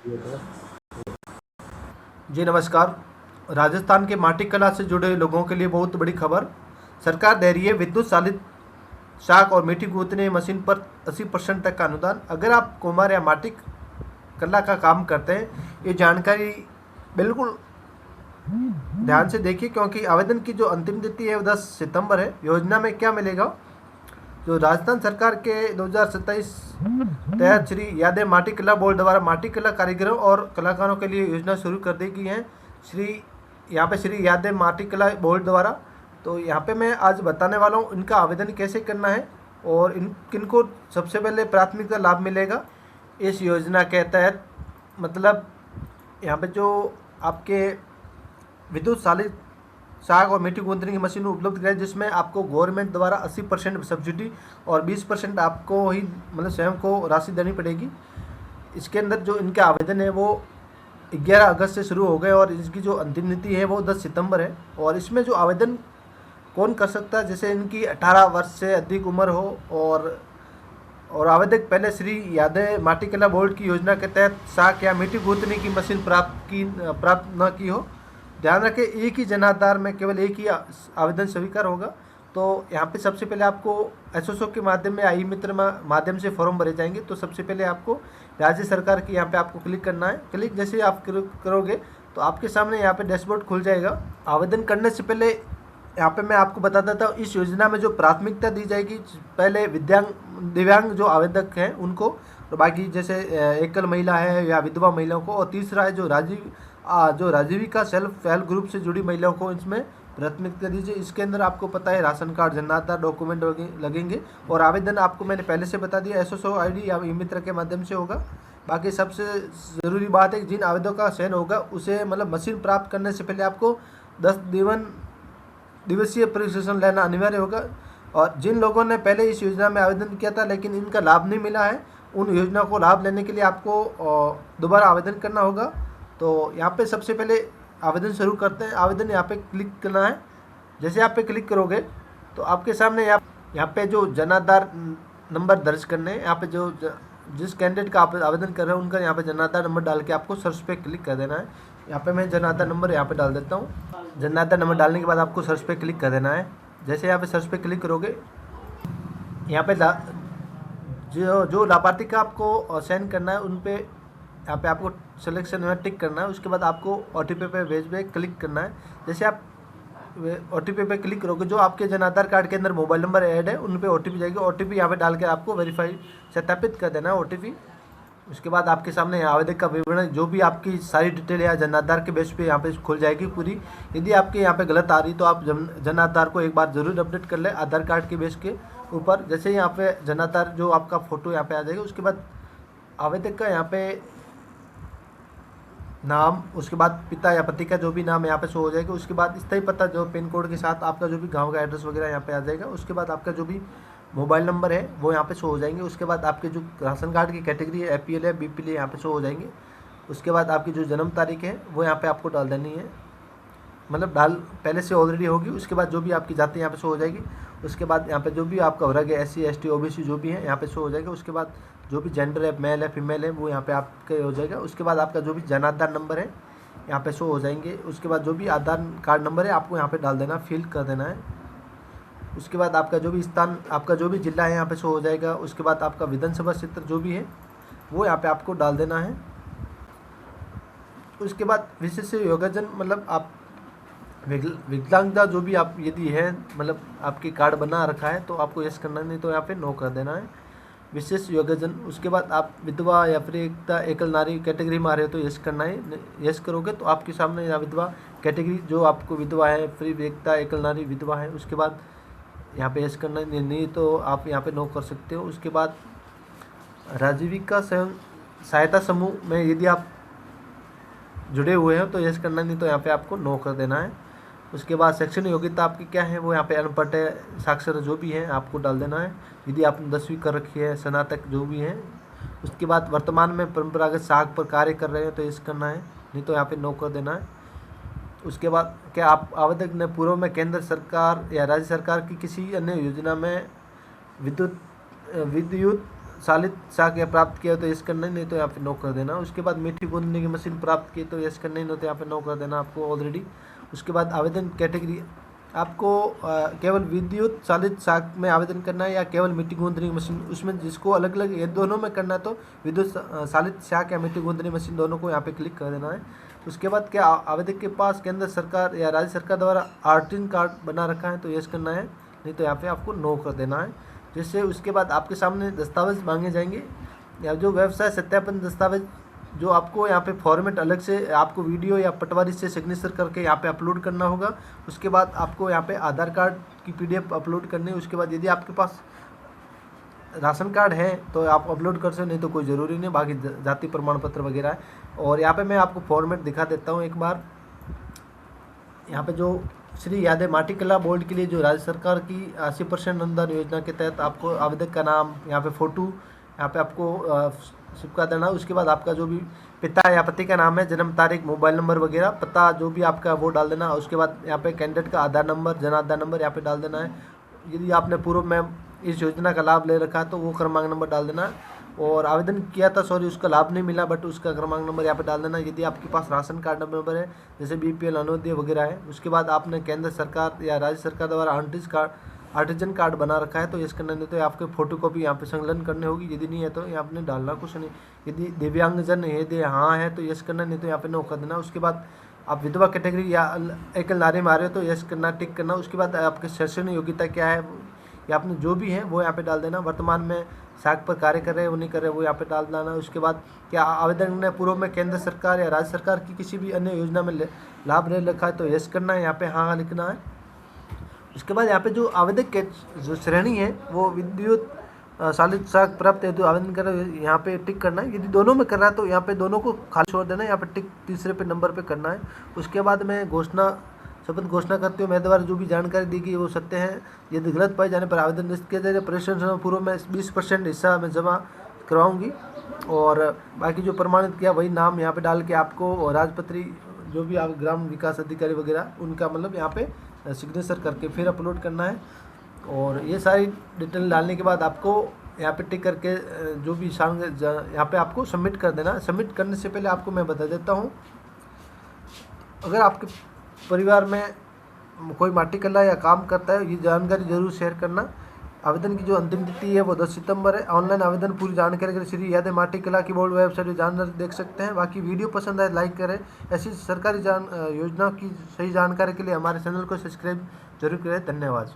जी नमस्कार। राजस्थान के माटी कला से जुड़े लोगों के लिए बहुत बड़ी खबर। सरकार दे रही है विद्युत चालित शाक और मिट्टी गूंथने मशीन पर 80% तक का अनुदान। अगर आप कुम्हार या माटी कला का काम करते हैं, ये जानकारी बिल्कुल ध्यान से देखिए, क्योंकि आवेदन की जो अंतिम तिथि है वो 10 सितंबर है। योजना में क्या मिलेगा? जो राजस्थान सरकार के 2027 तहत श्री यादें माटी कला बोर्ड द्वारा माटी कला कारीगरों और कलाकारों के लिए योजना शुरू कर दी गई है। यहाँ पे श्री यादें माटी कला बोर्ड द्वारा। तो यहाँ पे मैं आज बताने वाला हूँ इनका आवेदन कैसे करना है और किनको सबसे पहले प्राथमिकता लाभ मिलेगा इस योजना के तहत। मतलब यहाँ पे जो आपके विद्युत चालित साग और मिट्टी गूंथने की मशीन उपलब्ध कराई, जिसमें आपको गवर्नमेंट द्वारा 80% सब्सिडी और 20% आपको ही मतलब स्वयं को राशि देनी पड़ेगी। इसके अंदर जो इनके आवेदन है वो 11 अगस्त से शुरू हो गए और इसकी जो अंतिम तिथि है वो 10 सितंबर है। और इसमें जो आवेदन कौन कर सकता है, जैसे इनकी 18 वर्ष से अधिक उम्र हो और आवेदक पहले श्री यादें माटी कला बोर्ड की योजना के तहत साग या मिट्टी गूंथने की मशीन प्राप्त न की हो। ध्यान रखें, एक ही जनाधार में केवल एक ही आवेदन स्वीकार होगा। तो यहाँ पे सबसे पहले आपको एसओसो के माध्यम में आई मित्र माध्यम से फॉर्म भरे जाएंगे। तो सबसे पहले आपको राज्य सरकार की यहाँ पे आपको क्लिक करना है। क्लिक जैसे आप करोगे तो आपके सामने यहाँ पे डैशबोर्ड खुल जाएगा। आवेदन करने से पहले यहाँ पे मैं आपको बता देता हूँ, इस योजना में जो प्राथमिकता दी जाएगी, पहले दिव्यांग जो आवेदक हैं उनको, तो बाकी जैसे एकल महिला है या विधवा महिलाओं को, और तीसरा है जो राजीविका सेल्फ हेल्प ग्रुप से जुड़ी महिलाओं को इसमें प्राथमिकता दीजिए। इसके अंदर आपको पता है ration card, Jan Aadhaar document लगेंगे। और आवेदन आपको मैंने पहले से बता दिया, एसओसो आईडी या ई मित्र के माध्यम से होगा। बाकी सबसे ज़रूरी बात है कि जिन आवेदकों का चयन होगा उसे मतलब मशीन प्राप्त करने से पहले आपको 10 दिवसीय प्रशिक्षण लेना अनिवार्य होगा। और जिन लोगों ने पहले इस योजना में आवेदन किया था लेकिन इनका लाभ नहीं मिला है, उन योजना को लाभ लेने के लिए आपको दोबारा आवेदन करना होगा। तो यहाँ पे सबसे पहले आवेदन शुरू करते हैं। आवेदन यहाँ पे क्लिक करना है। जैसे आप पे क्लिक करोगे तो आपके सामने यहाँ पे जो जन आधार नंबर दर्ज करने हैं, यहाँ पे जिस कैंडिडेट का आप आवेदन कर रहे हैं उनका यहाँ पे जन आधार नंबर डाल के आपको सर्च पे क्लिक कर देना है। यहाँ पे मैं जन आधार नंबर यहाँ पे डाल देता हूँ। जन आधार नंबर डालने के बाद आपको सर्च पे क्लिक कर देना है। जैसे यहाँ पे सर्च पे क्लिक करोगे, यहाँ पे जो लाभार्थी का आपको सेंड करना है उन पे यहाँ पे आपको सिलेक्शन में टिक करना है। उसके बाद आपको ओटीपी पे भेज पे क्लिक करना है। जैसे आप ओटीपी पे क्लिक करोगे, जो आपके जन आधार कार्ड के अंदर मोबाइल नंबर ऐड है उन पे ओटीपी जाएगी। ओटीपी यहाँ पे डाल के आपको वेरीफाई सत्यापित कर देना है ओटीपी। उसके बाद आपके सामने आवेदक का विवरण, जो भी आपकी सारी डिटेल या जन आधार के बेस पे यहाँ पे खुल जाएगी पूरी। यदि आपके यहाँ पे गलत आ रही तो आप जन आधार को एक बार जरूर अपडेट कर ले आधार कार्ड के बेस के ऊपर। जैसे यहाँ पे जन आधार जो आपका फोटो यहाँ पे आ जाएगा, उसके बाद आवेदक का यहाँ पे नाम, उसके बाद पिता या पति का जो भी नाम यहाँ पे शो हो जाएगा। उसके बाद स्थायी पता जो पिन कोड के साथ आपका जो भी गांव का एड्रेस वगैरह यहाँ पे आ जाएगा। उसके बाद आपका जो भी मोबाइल नंबर है वो यहाँ पे शो हो जाएंगे। उसके बाद आपके जो राशन कार्ड की कैटेगरी है, एपीएल है, बीपीएल है, यहाँ पे शो हो जाएंगे। उसके बाद आपकी जो जन्म तारीख है वो यहाँ पे आपको डाल देनी है, मतलब पहले से ऑलरेडी होगी। उसके बाद जो भी आपकी जाति यहाँ पे शो हो जाएगी। उसके बाद यहाँ पे जो भी आपका वर्ग है, SC ST OBC जो भी है यहाँ पे शो हो जाएगा। उसके बाद जो भी जेंडर है, मेल है फीमेल है, वो यहाँ पे आपके हो जाएगा। उसके बाद आपका जो भी जन आधार नंबर है यहाँ पे शो हो जाएंगे। उसके बाद जो भी आधार कार्ड नंबर है आपको यहाँ पे डाल देना, फिल कर देना है। उसके बाद आपका जो भी स्थान, आपका जो भी जिला है यहाँ पे शो हो जाएगा। उसके बाद आपका विधानसभा क्षेत्र जो भी है वो यहाँ पे आपको डाल देना है। उसके बाद विशेष योगदान, मतलब आप विकलांगता जो भी आप यदि है, मतलब आपके कार्ड बना रखा है तो आपको यस करना, नहीं तो यहाँ पे नो कर देना है। विशेष योगदान, उसके बाद आप विधवा या फिर एकल नारी कैटेगरी में आ रहे हो तो यस करना है। यस करोगे तो आपके सामने यहाँ विधवा कैटेगरी जो आपको विधवा है, फिर एकता एकल नारी विधवा है, उसके बाद यहाँ पे यस करना है, नहीं तो आप यहाँ पे नो कर सकते हो। उसके बाद राजीविका स्वयं सहायता समूह में यदि आप जुड़े हुए हैं तो यस करना, नहीं तो यहाँ पे आपको नो कर देना है। उसके बाद शैक्षणिक योग्यता आपकी क्या है, वो यहाँ पे अनपढ़ है, साक्षर जो भी है आपको डाल देना है। यदि आपने 10वीं कर रखी है, स्नातक जो भी है। उसके बाद वर्तमान में परंपरागत साख पर कार्य कर रहे हैं तो यस करना है, नहीं तो यहाँ पे नो कर देना है। उसके बाद क्या आप आवेदक ने पूर्व में केंद्र सरकार या राज्य सरकार की किसी अन्य योजना में विद्युत सालित शाक या प्राप्त किया तो यस करना है, नहीं तो यहाँ पे नो कर देना। उसके बाद मीठी गूंदने की मशीन प्राप्त की तो यस करना है, नहीं तो यहाँ पे नो कर देना आपको ऑलरेडी। उसके बाद आवेदन कैटेगरी आपको केवल विद्युत चालित शाक में आवेदन करना है या केवल मिट्टी गूंदने की मशीन, उसमें जिसको अलग अलग ये दोनों में करना है तो विद्युत चालित शाक या मिट्टी गूंदने मशीन दोनों को यहाँ पे क्लिक कर देना है। उसके बाद क्या आवेदक के पास केंद्र सरकार या राज्य सरकार द्वारा आर्टिन कार्ड बना रखा है तो यस करना है, नहीं तो यहाँ पे आपको नो कर देना है। जैसे उसके बाद आपके सामने दस्तावेज मांगे जाएंगे या जो व्यवसाय सत्यापन दस्तावेज जो आपको यहाँ पे फॉर्मेट अलग से आपको वीडियो या पटवारी से सिग्नेचर करके यहाँ पे अपलोड करना होगा। उसके बाद आपको यहाँ पे आधार कार्ड की PDF अपलोड करनी है। उसके बाद यदि आपके पास राशन कार्ड है तो आप अपलोड कर सकते, नहीं तो कोई ज़रूरी नहीं, बाकी जाति प्रमाण पत्र वगैरह है। और यहाँ पे मैं आपको फॉर्मेट दिखा देता हूँ एक बार। यहाँ पे जो श्री यादव माटी कला बोर्ड के लिए जो राज्य सरकार की 80% अनुदान योजना के तहत आपको आवेदक का नाम, यहाँ पे फ़ोटो, यहाँ पे आपको चिपका देना। उसके बाद आपका जो भी पिता या पति का नाम है, जन्म तारीख, मोबाइल नंबर वगैरह, पता जो भी आपका वो डाल देना। उसके बाद यहाँ पे कैंडिडेट का आधार नंबर, जन आधार नंबर यहाँ पे डाल देना है। यदि आपने पूर्व में इस योजना का लाभ ले रखा है तो वो क्रमांक नंबर डाल देना। और आवेदन किया था उसका लाभ नहीं मिला बट उसका क्रमांक नंबर यहाँ पे डाल देना। यदि आपके पास राशन कार्ड नंबर है जैसे BPL, अनोदय वगैरह है। उसके बाद आपने केंद्र सरकार या राज्य सरकार द्वारा आर्टिजन कार्ड बना रखा है तो इसके नहीं तो आपके फोटो कॉपी यहाँ पे संकलन करनी होगी। यदि नहीं है तो यहाँ आपने डालना कुछ नहीं। यदि दिव्यांगजन यदि हाँ है तो यस करना, नहीं तो यहाँ पे नो कर देना। उसके बाद आप विधवा कैटेगरी या एकल नारी में आ रहे हो तो यस करना, टिक करना। उसके बाद आपकी शैक्षणिक योग्यता क्या है या आपने जो भी है वो यहाँ पे डाल देना। वर्तमान में शाक पर कार्य कर रहे हैं वो नहीं कर रहे वो यहाँ पे डाल देना। उसके बाद क्या आवेदन ने पूर्व में केंद्र सरकार या राज्य सरकार की किसी भी अन्य योजना में लाभ ले रखा है तो यस करना है, यहाँ पे हाँ लिखना है। उसके बाद यहाँ पे जो आवेदक के जो श्रेणी है वो विद्युत चालित शाक प्राप्त है तो आवेदन कर रहे हो यहाँ पे टिक करना है। यदि दोनों में कर रहा है तो यहाँ पे दोनों को खाली छोड़ देना है, यहाँ पे टिक तीसरे पे नंबर पे करना है। उसके बाद मैं शपथ घोषणा करते हुए मेरे द्वारा जो भी जानकारी दी गई वो सत्य है। यदि गलत पाए जाने पर आवेदन निरस्त किया जाएगा। प्रशिक्षण पूर्व में 20% हिस्सा मैं जमा करवाऊंगी और बाकी जो प्रमाणित किया वही नाम यहाँ पे डाल के आपको राजपत्री जो भी आप ग्राम विकास अधिकारी वगैरह उनका मतलब यहाँ पे सिग्नेचर करके फिर अपलोड करना है। और ये सारी डिटेल डालने के बाद आपको यहाँ पे टिक करके जो भी यहाँ पे आपको सबमिट कर देना। सबमिट करने से पहले आपको मैं बता देता हूँ, अगर आपके परिवार में कोई माटी कला या काम करता है ये जानकारी जरूर शेयर करना। आवेदन की जो अंतिम तिथि है वो 10 सितंबर है। ऑनलाइन आवेदन पूरी जानकारी के लिए श्री यादव माटी कला की बोर्ड वेबसाइट जानकारी देख सकते हैं। बाकी वीडियो पसंद आए लाइक करें। ऐसी सरकारी योजना की सही जानकारी के लिए हमारे चैनल को सब्सक्राइब जरूर करें। धन्यवाद।